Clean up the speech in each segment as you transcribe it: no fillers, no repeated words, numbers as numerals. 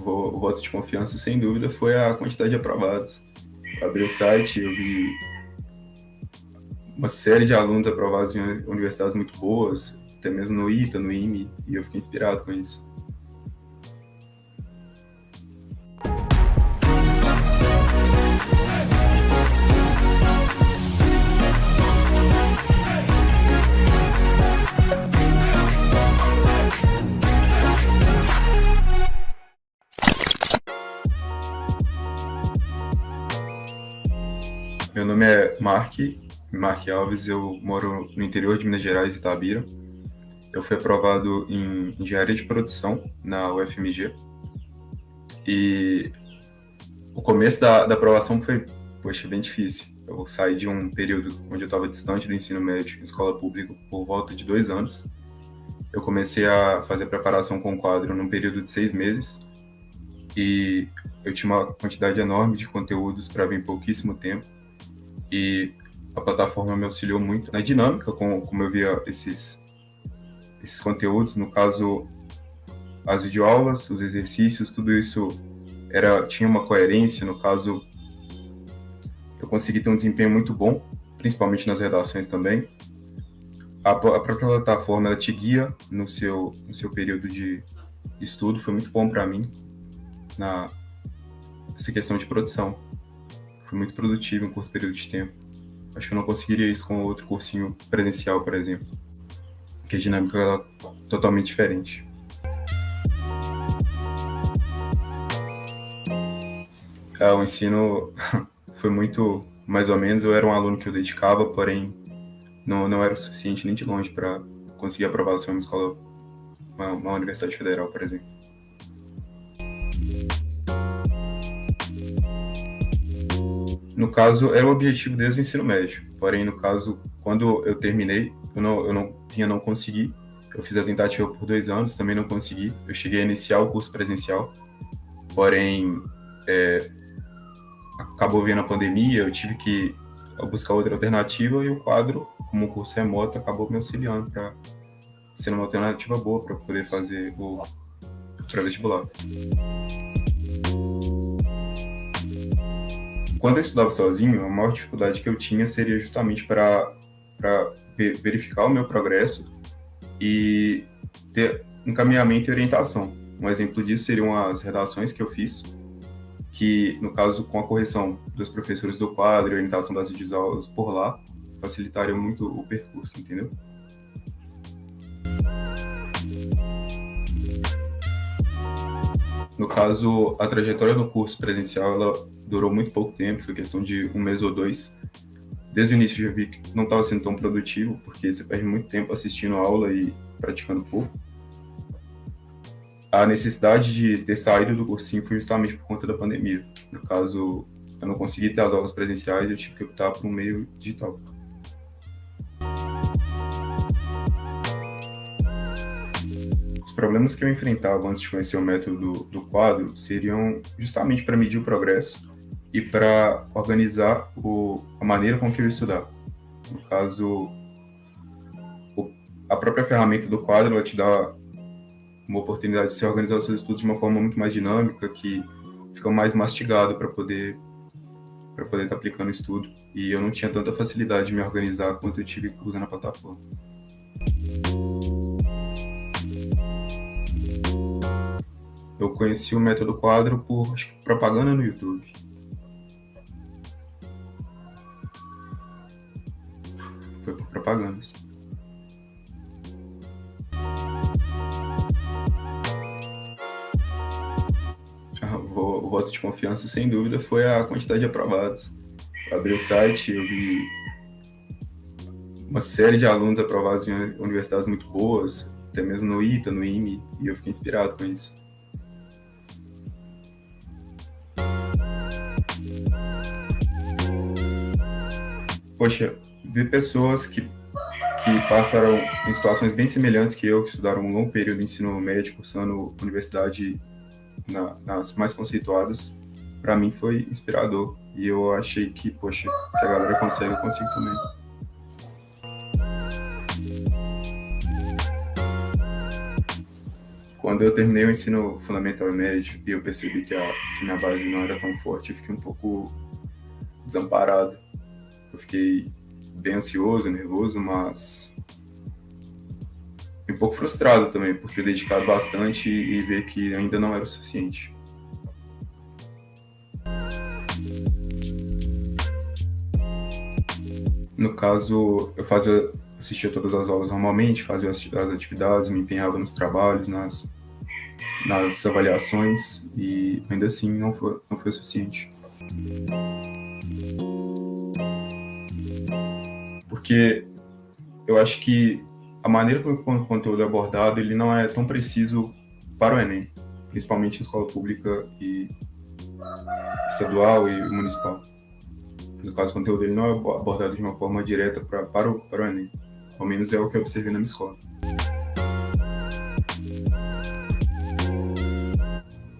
O voto de confiança, sem dúvida, foi a quantidade de aprovados. Eu abri o site, eu vi uma série de alunos aprovados em universidades muito boas, até mesmo no ITA, no IME, e eu fiquei inspirado com isso. Meu nome é Mark Alves, eu moro no interior de Minas Gerais, Itabira. Eu fui aprovado em engenharia de produção na UFMG e o começo da aprovação foi, poxa, bem difícil. Eu saí de um período onde eu estava distante do ensino médio em escola pública por volta de 2 anos. Eu comecei a fazer preparação com o quadro num período de 6 meses e eu tinha uma quantidade enorme de conteúdos para ver em pouquíssimo tempo e a plataforma me auxiliou muito na dinâmica como eu via esses conteúdos. No caso, as videoaulas, os exercícios, tudo isso tinha uma coerência. No caso, eu consegui ter um desempenho muito bom, principalmente nas redações também. A própria plataforma ela te guia no seu período de estudo, foi muito bom para mim nessa questão de produção. Foi muito produtivo em um curto período de tempo. Acho que eu não conseguiria isso com outro cursinho presencial, por exemplo, que a dinâmica é totalmente diferente. O ensino foi muito mais ou menos. Eu era um aluno que eu dedicava, porém não era o suficiente nem de longe para conseguir aprovação em uma universidade federal, por exemplo. No caso, era o objetivo desde o ensino médio. Porém, no caso, quando eu terminei, eu não consegui. Eu fiz a tentativa por 2 anos, também não consegui. Eu cheguei a iniciar o curso presencial, porém, acabou vindo a pandemia, eu tive que buscar outra alternativa e o quadro, como um curso remoto, acabou me auxiliando para ser uma alternativa boa para poder fazer o pré-vestibular. Quando eu estudava sozinho, a maior dificuldade que eu tinha seria justamente para verificar o meu progresso e ter encaminhamento e orientação. Um exemplo disso seriam as redações que eu fiz, que, no caso, com a correção dos professores do quadro e orientação das videoaulas por lá, facilitaria muito o percurso, entendeu? No caso, a trajetória do curso presencial, ela durou muito pouco tempo, foi questão de 1 mês ou 2. Desde o início eu já vi que não estava sendo tão produtivo, porque você perde muito tempo assistindo a aula e praticando pouco. A necessidade de ter saído do cursinho foi justamente por conta da pandemia. No caso, eu não consegui ter as aulas presenciais e eu tive que optar por um meio digital. Os problemas que eu enfrentava antes de conhecer o método do quadro seriam justamente para medir o progresso e para organizar a maneira com que eu ia estudar. No caso, a própria ferramenta do quadro ela te dá uma oportunidade de se organizar os seus estudos de uma forma muito mais dinâmica, que fica mais mastigado para poder estar aplicando o estudo. E eu não tinha tanta facilidade de me organizar quanto eu tive usando a plataforma. Eu conheci o método quadro por propaganda no YouTube. Foi por propagandas. O voto de confiança, sem dúvida, foi a quantidade de aprovados. Eu abri o site, eu vi uma série de alunos aprovados em universidades muito boas, até mesmo no ITA, no IME, e eu fiquei inspirado com isso. Poxa, vi pessoas que passaram em situações bem semelhantes que eu, que estudaram um longo período de ensino médio, cursando universidade nas mais conceituadas, para mim foi inspirador. E eu achei que, poxa, se a galera consegue, eu consigo também. Quando eu terminei o ensino fundamental e médio e eu percebi que minha base não era tão forte, eu fiquei um pouco desamparado. Eu fiquei bem ansioso, nervoso, mas um pouco frustrado também por ter dedicado bastante e ver que ainda não era o suficiente. No caso, assistia todas as aulas normalmente, fazia as atividades, me empenhava nos trabalhos, nas avaliações e ainda assim não foi o suficiente. Porque eu acho que a maneira como o conteúdo é abordado, ele não é tão preciso para o Enem, principalmente em escola pública e estadual e municipal. No caso, o conteúdo ele não é abordado de uma forma direta para o Enem. Ao menos é o que eu observei na minha escola.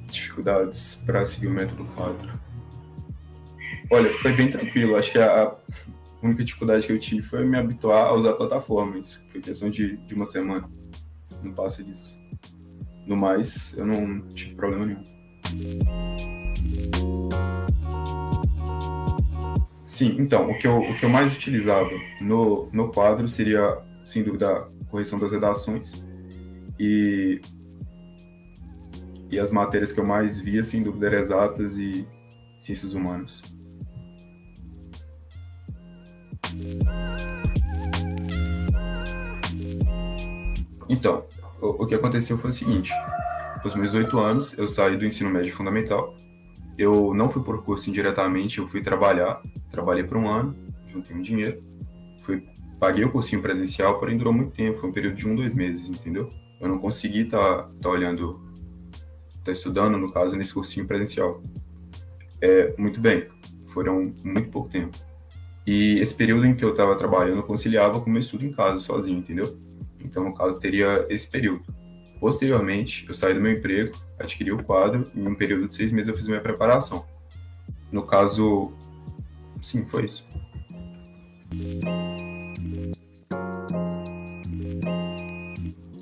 Dificuldades para seguir o método 4. Olha, foi bem tranquilo. Acho que a única dificuldade que eu tive foi me habituar a usar a plataforma. Isso foi questão de uma semana. Não passa disso. No mais, eu não tive problema nenhum. Sim, então, o que eu mais utilizava no quadro seria, sem dúvida, a correção das redações e as matérias que eu mais via, sem dúvida, eram exatas e ciências humanas. Então, o que aconteceu foi o seguinte: aos meus 8 anos, eu saí do ensino médio fundamental. Eu não fui por curso indiretamente, eu fui trabalhar. Trabalhei por um ano, juntei um dinheiro, paguei o cursinho presencial, porém durou muito tempo, foi um período de 2 meses, entendeu? Eu não consegui estar estudando, no caso, nesse cursinho presencial. Muito bem, foram muito pouco tempo. E esse período em que eu estava trabalhando, eu conciliava com o meu estudo em casa, sozinho, entendeu? Então, no caso, teria esse período. Posteriormente, eu saí do meu emprego, adquiri o quadro, e em um período de 6 meses eu fiz minha preparação. No caso, sim, foi isso.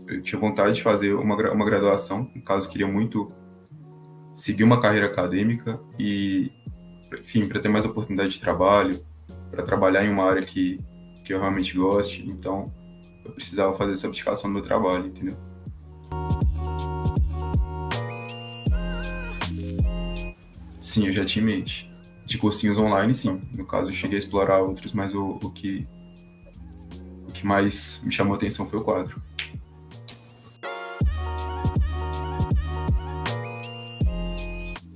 Eu tinha vontade de fazer uma graduação, no caso, eu queria muito seguir uma carreira acadêmica e, enfim, para ter mais oportunidade de trabalho, para trabalhar em uma área que eu realmente goste. Então, eu precisava fazer essa abdicação do meu trabalho, entendeu? Sim, eu já tinha em mente. De cursinhos online, sim. No caso, eu cheguei a explorar outros, mas o que mais me chamou a atenção foi o quadro.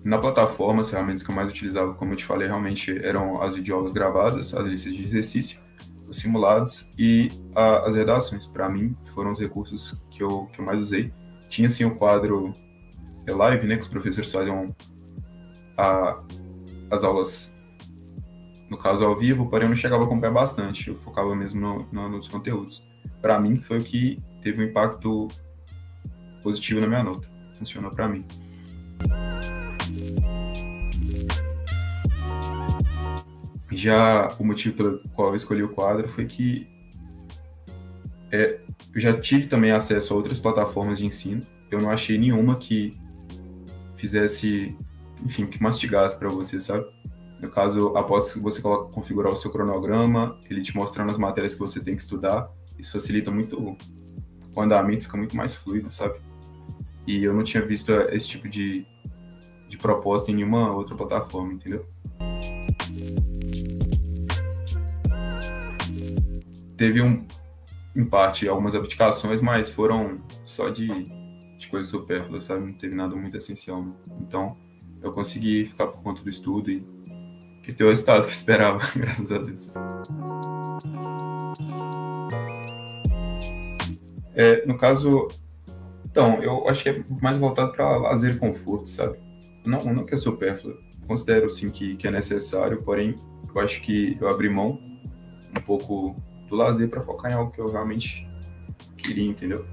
Na plataforma, as ferramentas que eu mais utilizava, como eu te falei, realmente eram as videoaulas gravadas, as listas de exercício, os simulados e as redações. Para mim, foram os recursos que eu mais usei. Tinha, sim, o quadro live, né, que os professores faziam as aulas, no caso, ao vivo, porém eu não chegava a acompanhar bastante, eu focava mesmo nos conteúdos. Para mim, foi o que teve um impacto positivo na minha nota. Funcionou para mim. Já o motivo pelo qual eu escolhi o quadro foi que eu já tive também acesso a outras plataformas de ensino. Eu não achei nenhuma que fizesse, enfim, que mastigasse para você, sabe? No caso, após você configurar o seu cronograma, ele te mostrando as matérias que você tem que estudar, isso facilita muito o andamento, fica muito mais fluido, sabe? E eu não tinha visto esse tipo de proposta em nenhuma outra plataforma, entendeu? Teve em parte, algumas abdicações, mas foram só de coisas supérfluas, sabe? Não teve nada muito essencial, não. Então, eu consegui ficar por conta do estudo e ter o resultado que eu esperava, graças a Deus. No caso, então, eu acho que é mais voltado para lazer e conforto, sabe? Não que é supérfluo, considero sim que é necessário, porém, eu acho que eu abri mão um pouco do lazer para focar em algo que eu realmente queria, entendeu?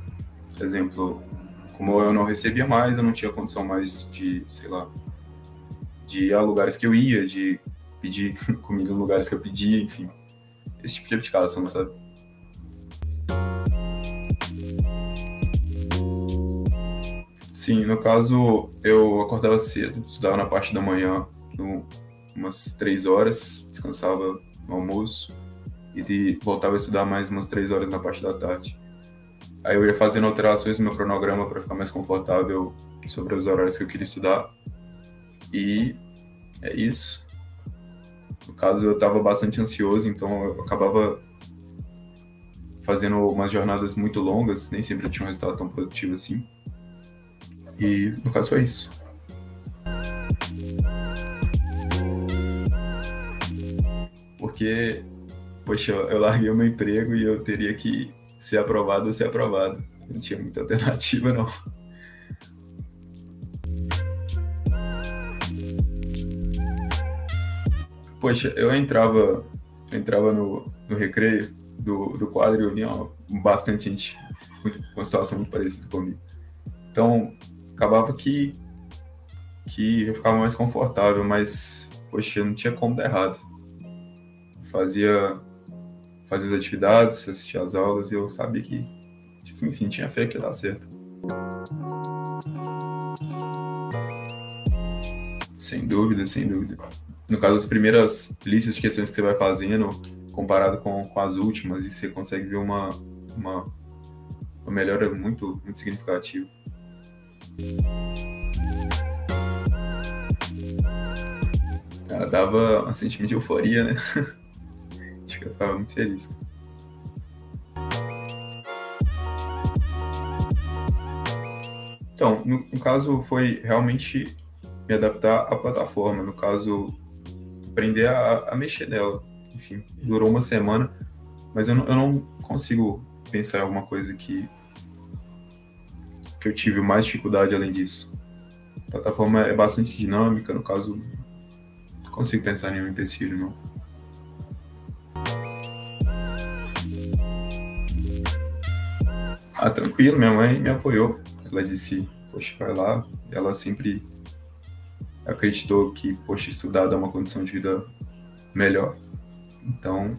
Por exemplo, como eu não recebia mais, eu não tinha condição mais de, sei lá, de ir a lugares que eu ia, de pedir comida em lugares que eu pedia, enfim. Esse tipo de abdicação, sabe? Sim, no caso, eu acordava cedo, estudava na parte da manhã, umas 3 horas, descansava no almoço e voltava a estudar mais umas 3 horas na parte da tarde. Aí eu ia fazendo alterações no meu cronograma para ficar mais confortável sobre os horários que eu queria estudar. E é isso. No caso, eu estava bastante ansioso, então eu acabava fazendo umas jornadas muito longas, nem sempre eu tinha um resultado tão produtivo assim. E no caso foi isso. Porque, poxa, eu larguei o meu emprego e eu teria que ser aprovado ou ser aprovado. Não tinha muita alternativa, não. Poxa, eu entrava no recreio do quadro e eu via bastante gente com uma situação muito parecida comigo. Então, acabava que eu ficava mais confortável, mas, poxa, não tinha como dar errado. Fazia, fazia as atividades, assistia às aulas e eu sabia que, tipo, enfim, tinha fé que ia dar certo. Sem dúvida, sem dúvida. No caso, as primeiras listas de questões que você vai fazendo, comparado com as últimas, e você consegue ver uma, uma melhora muito, muito significativa. Ela dava um sentimento de euforia, né? Acho que eu ficava muito feliz. Então, no caso, foi realmente me adaptar à plataforma. No caso, aprender a mexer nela. Enfim, durou uma semana, mas eu não consigo pensar em alguma coisa que eu tive mais dificuldade além disso. A plataforma é bastante dinâmica, no caso, não consigo pensar em nenhum empecilho, não. Ah, tranquilo, minha mãe me apoiou. Ela disse, poxa, vai lá. Ela sempre acreditou que, poxa, estudar dá uma condição de vida melhor. Então,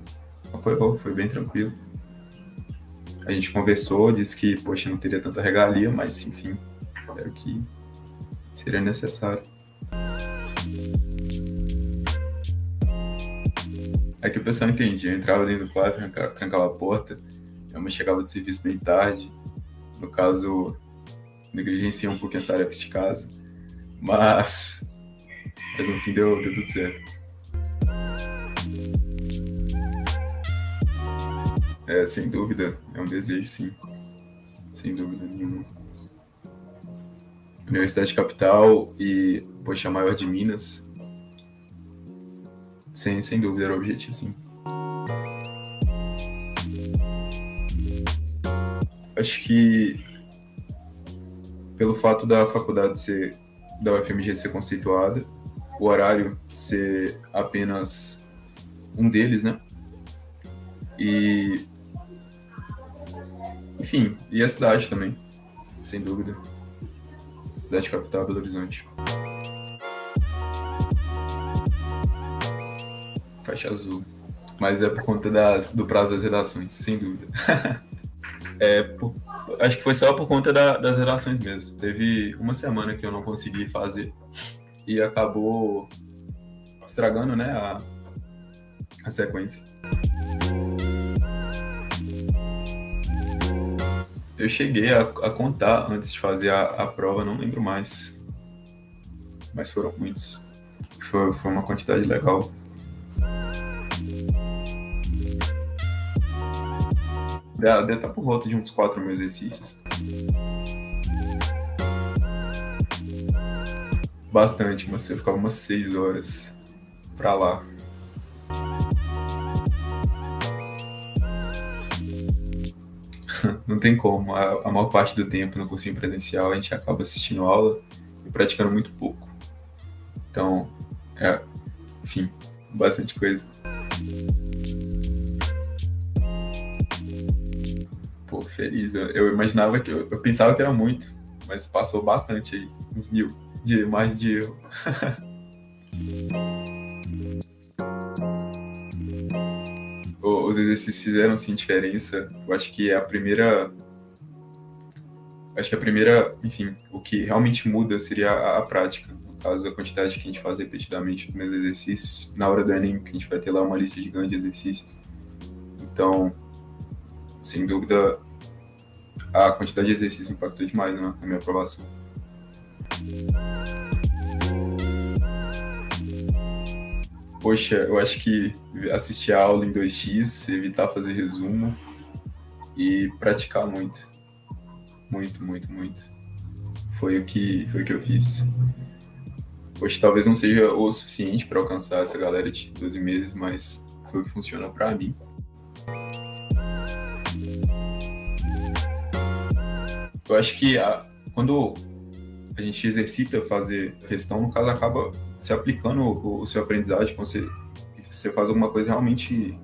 apoiou, foi bem tranquilo. A gente conversou, disse que, poxa, não teria tanta regalia, mas, enfim, era o que seria necessário. Aí que o pessoal entendia, eu entrava dentro do quarto, trancava a porta, minha mãe chegava do serviço bem tarde, no caso, negligenciei um pouquinho as tarefas de casa, mas, mas no fim deu tudo certo. É, sem dúvida, é um desejo, sim, sem dúvida nenhuma. Universidade Capital e, poxa, a maior de Minas, sem dúvida era o objetivo, sim. Acho que pelo fato da faculdade ser, da UFMG ser conceituada, o horário ser apenas um deles, né? E, enfim, e a cidade também, sem dúvida. Cidade capital, Belo Horizonte. Faixa azul. Mas é por conta do prazo das redações, sem dúvida. É, acho que foi só por conta das redações mesmo. Teve uma semana que eu não consegui fazer e acabou estragando, né, a sequência. Eu cheguei a contar antes de fazer a prova, não lembro mais, mas foram muitos. Foi uma quantidade legal. Deve estar por volta de uns 4 mil exercícios. Bastante, mas você ficava umas 6 horas pra lá. Não tem como. A maior parte do tempo no cursinho presencial a gente acaba assistindo aula e praticando muito pouco. Então, enfim, bastante coisa. Pô, feliz. Eu imaginava que. Eu pensava que era muito, mas passou bastante aí. Uns 1.000 de margem de erro. Os exercícios fizeram sim diferença. Eu acho que a primeira. Acho que a primeira. Enfim, que realmente muda seria a prática. No caso, a quantidade que a gente faz repetidamente os mesmos exercícios. Na hora do Enem, que a gente vai ter lá uma lista gigante de exercícios. Então, sem dúvida, a quantidade de exercícios impactou demais na minha aprovação. Poxa, eu acho que assistir a aula em 2x, evitar fazer resumo e praticar muito. Muito, muito, muito. Foi o que eu fiz. Poxa, talvez não seja o suficiente para alcançar essa galera de 12 meses, mas foi o que funcionou para mim. Eu acho que quando a gente exercita fazer questão, no caso, acaba se aplicando o seu aprendizagem, quando você faz alguma coisa realmente...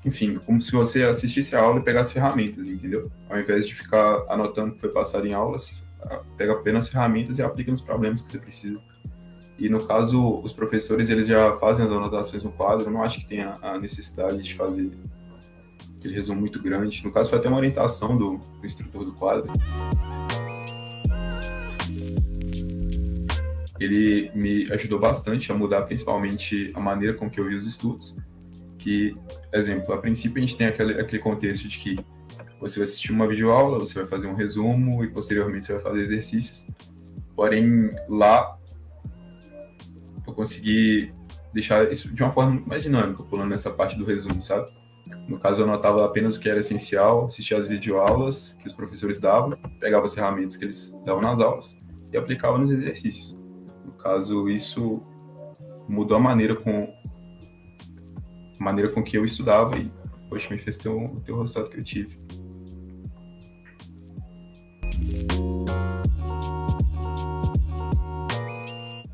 Enfim, como se você assistisse a aula e pegasse ferramentas, entendeu? Ao invés de ficar anotando o que foi passado em aulas, pega apenas as ferramentas e aplica nos problemas que você precisa. E no caso, os professores, eles já fazem as anotações no quadro, eu não acho que tenha a necessidade de fazer aquele resumo muito grande. No caso, foi até uma orientação do instrutor do quadro. Ele me ajudou bastante a mudar principalmente a maneira com que eu vi os estudos. Que, exemplo, a princípio a gente tem aquele contexto de que você vai assistir uma videoaula, você vai fazer um resumo e posteriormente você vai fazer exercícios. Porém, lá eu consegui deixar isso de uma forma muito mais dinâmica, pulando nessa parte do resumo, sabe? No caso, eu anotava apenas o que era essencial, assistia às videoaulas que os professores davam, pegava as ferramentas que eles davam nas aulas e aplicava nos exercícios. No caso, isso mudou a maneira com que eu estudava e, poxa, me fez ter o resultado que eu tive.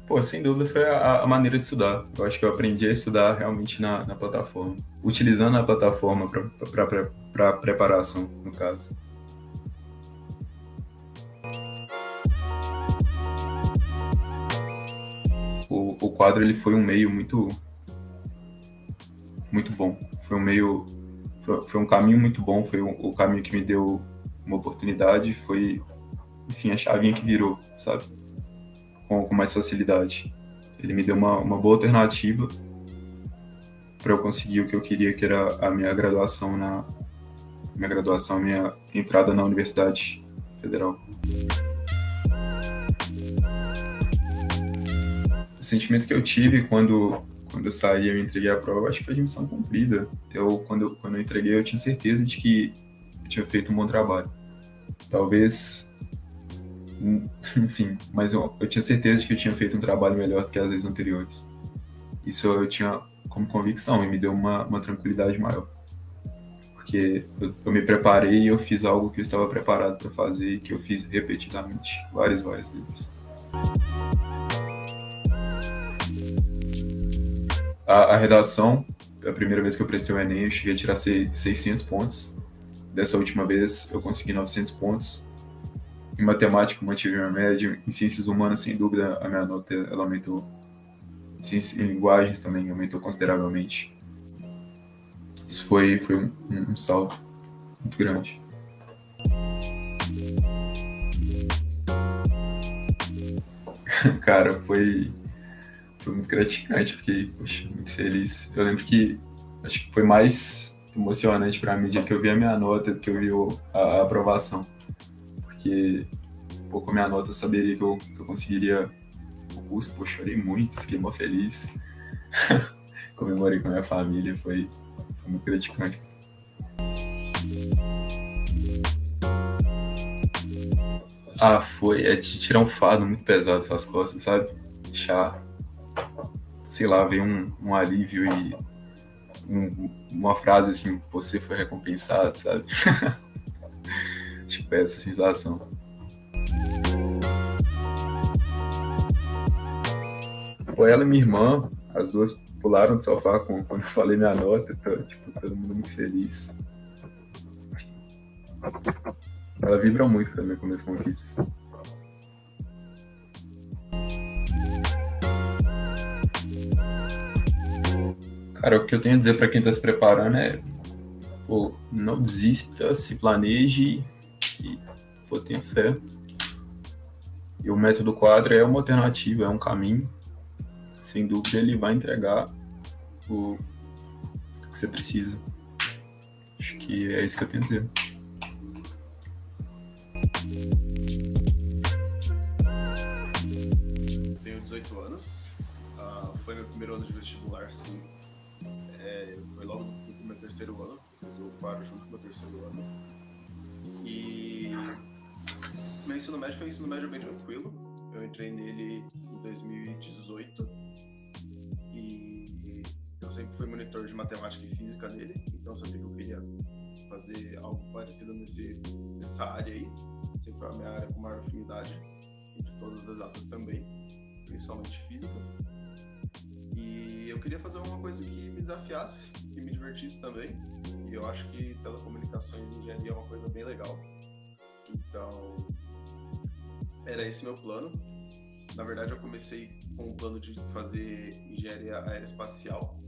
Pô, sem dúvida foi a maneira de estudar. Eu acho que eu aprendi a estudar realmente na plataforma. Utilizando a plataforma para preparação, no caso. O quadro, ele foi um meio muito bom. Foi um caminho muito bom, foi o caminho que me deu uma oportunidade, foi, enfim, a chavinha que virou, sabe? Com mais facilidade. Ele me deu uma boa alternativa para eu conseguir o que eu queria, que era a minha graduação, minha entrada na Universidade Federal. O sentimento que eu tive quando eu saí, eu entreguei a prova, acho que foi de missão cumprida. Quando eu entreguei, eu tinha certeza de que eu tinha feito um bom trabalho. Talvez, enfim, mas eu tinha certeza de que eu tinha feito um trabalho melhor do que as vezes anteriores. Isso eu tinha como convicção e me deu uma tranquilidade maior. Porque eu me preparei e eu fiz algo que eu estava preparado para fazer e que eu fiz repetidamente, várias vezes. A redação, a primeira vez que eu prestei o Enem, eu cheguei a tirar 600 pontos. Dessa última vez, eu consegui 900 pontos. Em matemática, eu mantive minha média. Em ciências humanas, sem dúvida, a minha nota ela aumentou. Em linguagens também aumentou consideravelmente. Isso foi um salto muito grande. Cara, foi muito gratificante, fiquei, poxa, muito feliz. Eu lembro que acho que foi mais emocionante para mim dia que eu vi a minha nota do que eu vi a aprovação. Porque, pô, com a minha nota eu saberia que eu conseguiria o curso, pô, chorei muito, fiquei mó feliz. Comemorei com a minha família, foi muito gratificante. Foi, de tirar um fardo muito pesado dessas costas, sabe? Deixar, sei lá, veio um alívio e uma frase assim, você foi recompensado, sabe? Tipo, essa sensação. Foi ela e minha irmã, as duas pularam do sofá quando eu falei minha nota, tipo, todo mundo muito feliz. Ela vibra muito também com minhas conquistas. Cara, o que eu tenho a dizer para quem está se preparando é, pô, não desista, se planeje e, pô, tenha fé. E o método quadro é uma alternativa, é um caminho. Sem dúvida, ele vai entregar o que você precisa. Acho que é isso que eu tenho a dizer. Tenho 18 anos. Foi meu primeiro ano de vestibular, sim. Foi logo no meu terceiro ano. Fiz o quadro junto com o meu terceiro ano. E meu ensino médio foi um ensino médio bem tranquilo. Eu entrei nele em 2018 e eu sempre fui monitor de matemática e física nele, então eu sabia que eu queria fazer algo parecido nessa área aí. Sempre foi a minha área com maior afinidade, entre todas as exatas também, principalmente física. E eu queria fazer uma coisa que me desafiasse, que me divertisse também. E eu acho que telecomunicações e engenharia é uma coisa bem legal. Então, era esse meu plano. Na verdade, eu comecei com o plano de fazer engenharia aeroespacial,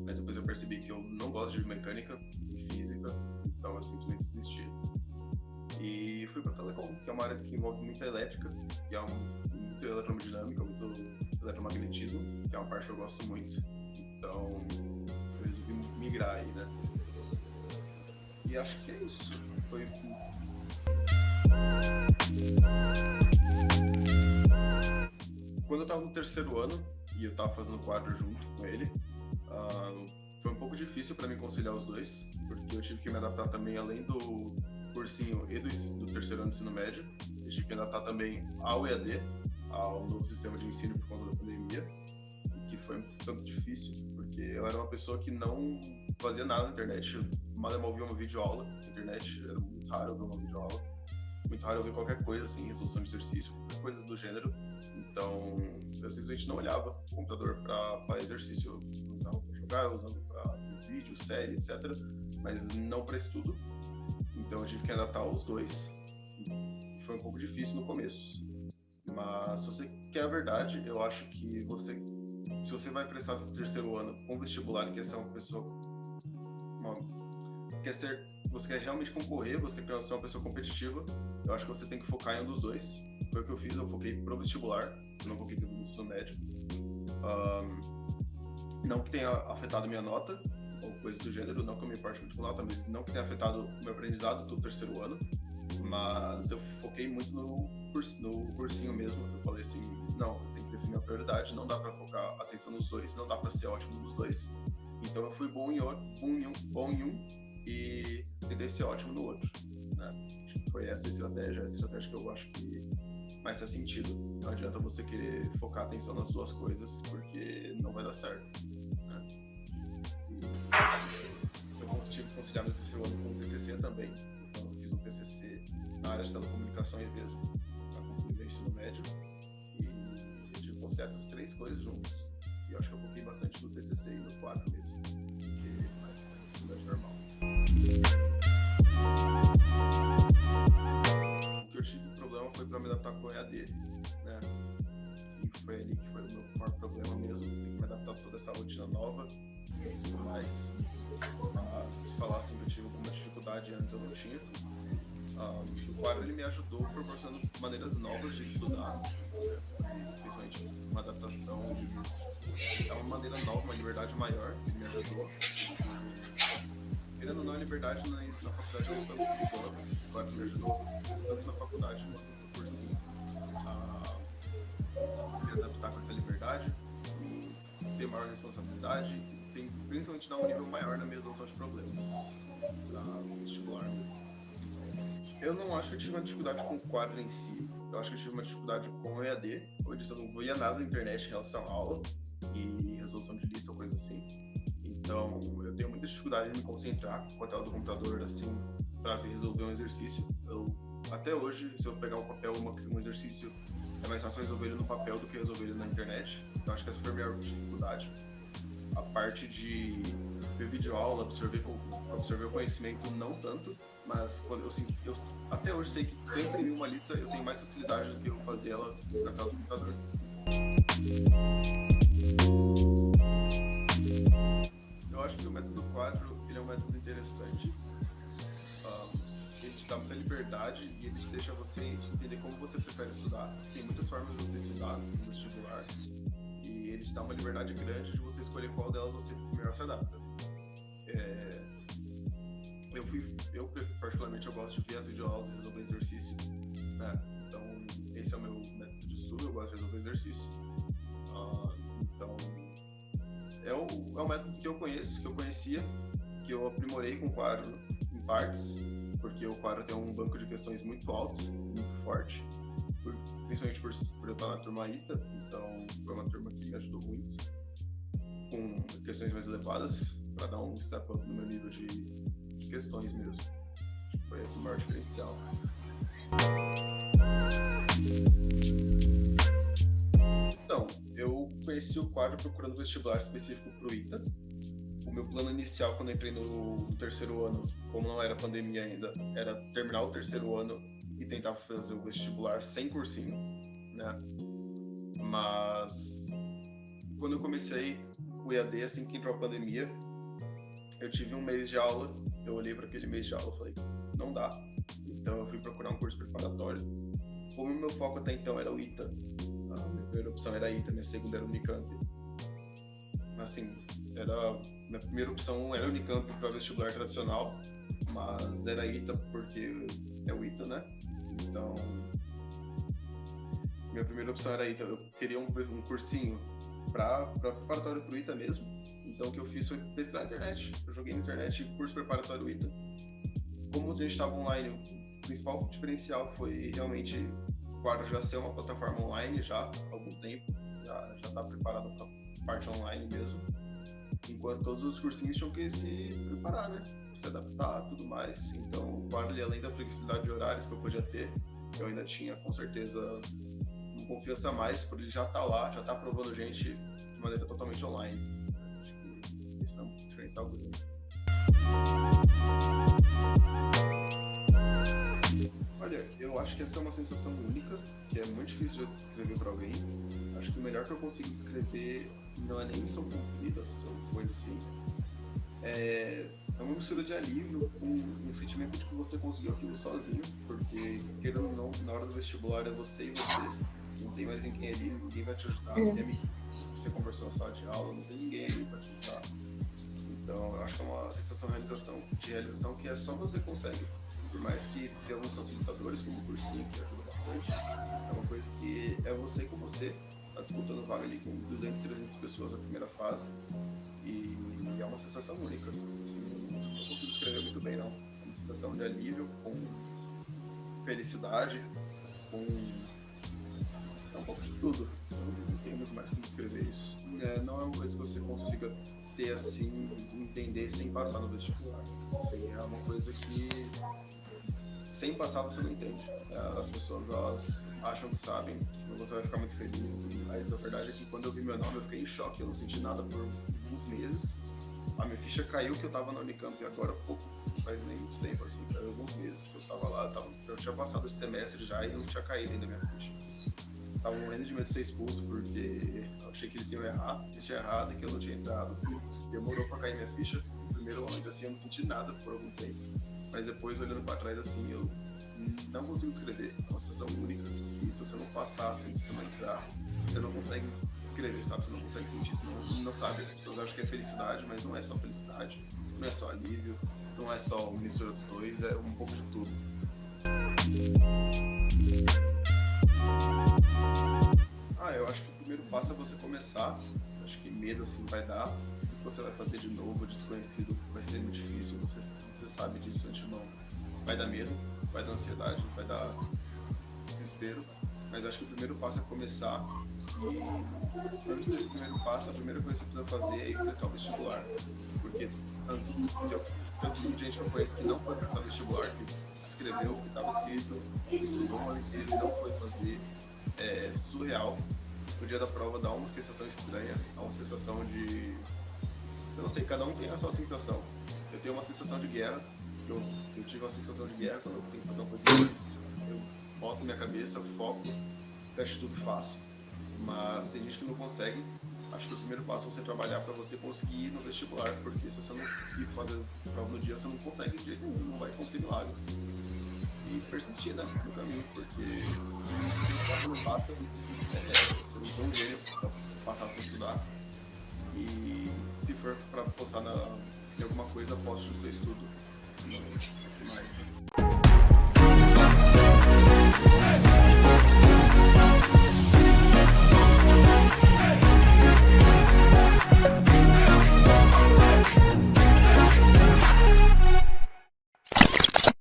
mas depois eu percebi que eu não gosto de mecânica e física, então eu simplesmente desisti. E fui para telecom, que é uma área que envolve muita elétrica, que é muito eletromodinâmica, muito eletromagnetismo, que é uma parte que eu gosto muito. Então, eu resolvi migrar aí, né? E acho que é isso. Foi... Quando eu tava no terceiro ano, e eu tava fazendo quadro junto com ele, foi um pouco difícil para mim conciliar os dois, porque eu tive que me adaptar também, além do cursinho e do terceiro ano de ensino médio, eu tive que me adaptar também ao EAD, ao novo sistema de ensino por conta da pandemia, que foi um tanto difícil, porque eu era uma pessoa que não fazia nada na internet, mal eu via uma videoaula na internet, era muito raro eu ver uma videoaula, muito raro eu ver qualquer coisa assim, resolução de exercício, qualquer coisa do gênero. Então, eu simplesmente não olhava o computador para exercício. Eu usava para jogar, eu usava para ver vídeo, série, etc. Mas não para estudo. Então, eu tive que adaptar os dois. Foi um pouco difícil no começo. Mas, se você quer a verdade, eu acho que se você vai prestar no terceiro ano com vestibular e quer ser uma pessoa... você quer realmente concorrer, você quer ser uma pessoa competitiva, eu acho que você tem que focar em um dos dois. Foi o que eu fiz, eu foquei pro vestibular, eu não foquei no ensino médio. Não que tenha afetado minha nota, ou coisa do gênero, não que eu me importe muito com nota, mas não que tenha afetado o meu aprendizado do terceiro ano, mas eu foquei muito no cursinho mesmo. Eu falei assim, não, eu tenho que definir a prioridade, não dá pra focar atenção nos dois, não dá pra ser ótimo nos dois. Então eu fui bom em um e tentei ser ótimo no outro, né? Acho que foi essa estratégia que eu acho que mais faz sentido. Não adianta você querer focar a atenção nas duas coisas, porque não vai dar certo, né? E eu tive que conciliar meu terceiro ano com o TCC também, então eu fiz um TCC na área de telecomunicações mesmo, para concluir meu ensino médio, e eu tive que conciliar essas três coisas juntos, e eu acho que eu foquei bastante no TCC e no quadro mesmo, porque mais que no ensino médio normal. O que eu tive problema foi para me adaptar com o EAD, né? E foi ali que foi o meu maior problema mesmo, ter que me adaptar a toda essa rotina nova e tudo mais. Se falar assim que eu tive alguma dificuldade antes, eu não tinha. O quadro ele me ajudou proporcionando maneiras novas de estudar, principalmente uma adaptação, é uma maneira nova, uma liberdade maior, ele me ajudou. Querendo ou não, a liberdade na faculdade é um tanto perigosa. O quadro me ajudou tanto na faculdade quanto no cursinho a me adaptar com essa liberdade, ter maior responsabilidade e principalmente dar um nível maior na minha resolução de problemas para vestibular mesmo. Eu não acho que eu tive uma dificuldade com o quadro em si, eu acho que eu tive uma dificuldade com o EAD, onde eu não via nada na internet em relação à aula e resolução de lista ou coisa assim. Então, eu tenho muita dificuldade em me concentrar com a tela do computador, assim, para resolver um exercício. Até hoje, se eu pegar um papel, um exercício, é mais fácil resolver ele no papel do que resolver ele na internet. Então, acho que essa foi a minha dificuldade. A parte de ver videoaula, absorver o conhecimento, não tanto, mas quando eu até hoje sei que se eu imprimir uma lista, eu tenho mais facilidade do que eu fazer ela na tela do computador. Eu acho que o método quadro ele é um método interessante. Ele te dá muita liberdade e ele deixa você entender como você prefere estudar. Tem muitas formas de você estudar no vestibular e ele te dá uma liberdade grande de você escolher qual delas você melhor se adapta. Eu particularmente eu gosto de ver as videoaulas e resolver exercício, né? Então esse é o meu método de estudo, eu gosto de resolver exercício. Então é o método que eu conheço, que eu conhecia, que eu aprimorei com o quadro em partes, porque o quadro tem um banco de questões muito alto, muito forte, principalmente por eu estar na turma ITA, então foi uma turma que me ajudou muito, com questões mais elevadas, para dar um step up no meu nível de questões mesmo. Acho que foi esse o maior diferencial. Então, eu conheci o quadro procurando vestibular específico para o ITA. O meu plano inicial, quando eu entrei no terceiro ano, como não era pandemia ainda, era terminar o terceiro ano e tentar fazer o vestibular sem cursinho, né? Mas quando eu comecei o EAD, assim que entrou a pandemia, eu tive um mês de aula, eu olhei para aquele mês de aula e falei, não dá. Então eu fui procurar um curso preparatório. Como o meu foco até então era o ITA, a minha primeira opção era a ITA, minha segunda era o Unicamp. Assim, minha primeira opção era o Unicamp para vestibular tradicional, mas era ITA porque é o ITA, né? Então, minha primeira opção era ITA. Eu queria um cursinho para preparatório para o ITA mesmo. Então, o que eu fiz foi pesquisar na internet. Eu joguei na internet curso preparatório ITA. Como a gente estava online, o principal diferencial foi realmente o quadro já ser uma plataforma online já há algum tempo, já está preparado para a parte online mesmo. Enquanto todos os cursinhos tinham que se preparar, né? Se adaptar e tudo mais. Então, o quadro, além da flexibilidade de horários que eu podia ter, eu ainda tinha, com certeza, uma confiança a mais por ele já estar lá, já estar aprovando gente de maneira totalmente online. Acho que isso é um diferencial grande. Olha, eu acho que essa é uma sensação única, que é muito difícil de descrever para alguém. Acho que o melhor que eu consigo descrever não é nem missão cumprida, são coisas assim. É uma mistura de alívio com um sentimento de que você conseguiu aquilo sozinho, porque, querendo ou não, na hora do vestibular é você e você. Não tem mais ninguém ali, ninguém vai te ajudar, não tem amigo que você conversou na sala de aula, não tem ninguém ali para te ajudar. Então, eu acho que é uma sensação de realização que é só você consegue. Por mais que tenha alguns facilitadores, como o cursinho, que ajuda bastante, é uma coisa que é você com você, tá disputando vaga ali com 200, 300 pessoas na primeira fase, e é uma sensação única. Assim, não consigo descrever muito bem, não. É uma sensação de alívio, com felicidade, com um pouco de tudo. Eu não tenho muito mais como descrever isso. Não é uma coisa que você consiga ter assim, entender sem passar no vestibular. Assim, é uma coisa que sem passar você não entende. As pessoas, elas acham que sabem, que você vai ficar muito feliz, mas a verdade é que quando eu vi meu nome eu fiquei em choque, eu não senti nada por alguns meses. A minha ficha caiu que eu tava na Unicamp agora há pouco, faz nem muito tempo, assim, alguns meses que eu tava lá, eu tinha passado esse semestre já e não tinha caído ainda a minha ficha. Tava morrendo de medo de ser expulso porque eu achei que eles iam errar, eles tinham errado e que eu não tinha entrado. Demorou pra cair minha ficha, no primeiro ano assim eu não senti nada por algum tempo. Mas depois, olhando para trás, assim, eu não consigo descrever. É uma sensação única. E se você não passar, assim, se você não entrar, você não consegue escrever, sabe? Você não consegue sentir, você não sabe. As pessoas acham que é felicidade, mas não é só felicidade. Não é só alívio, não é só uma mistura dos dois, é um pouco de tudo. Eu acho que o primeiro passo é você começar. Acho que medo, assim, vai dar. O que você vai fazer de novo, desconhecido, vai ser muito difícil. Você sabe disso de antemão. Vai dar medo, vai dar ansiedade, vai dar desespero. Mas acho que o primeiro passo é começar. E antes desse primeiro passo, a primeira coisa que você precisa fazer é ir prestar o vestibular. Porque tanto de gente que eu conheço que não foi prestar vestibular, que se inscreveu, que estava inscrito, estudou o ano inteiro e não foi fazer. É surreal. O dia da prova dá uma sensação estranha, dá uma sensação de... Eu não sei, cada um tem a sua sensação. Eu tenho uma sensação de guerra, eu tive uma sensação de guerra quando eu tenho que fazer uma coisa mais. Eu boto minha cabeça, foco, fecho tudo e faço. Mas tem gente que não consegue. Acho que o primeiro passo é você trabalhar para você conseguir ir no vestibular, porque se você não ir fazer prova no dia, você não consegue de jeito nenhum, não vai acontecer milagre. e persistir, né, no caminho, porque se espaço não passa, você não usa um gênio pra passar sem estudar. E se for pra postar em alguma coisa, poste o seu estudo. Senão, é demais, né?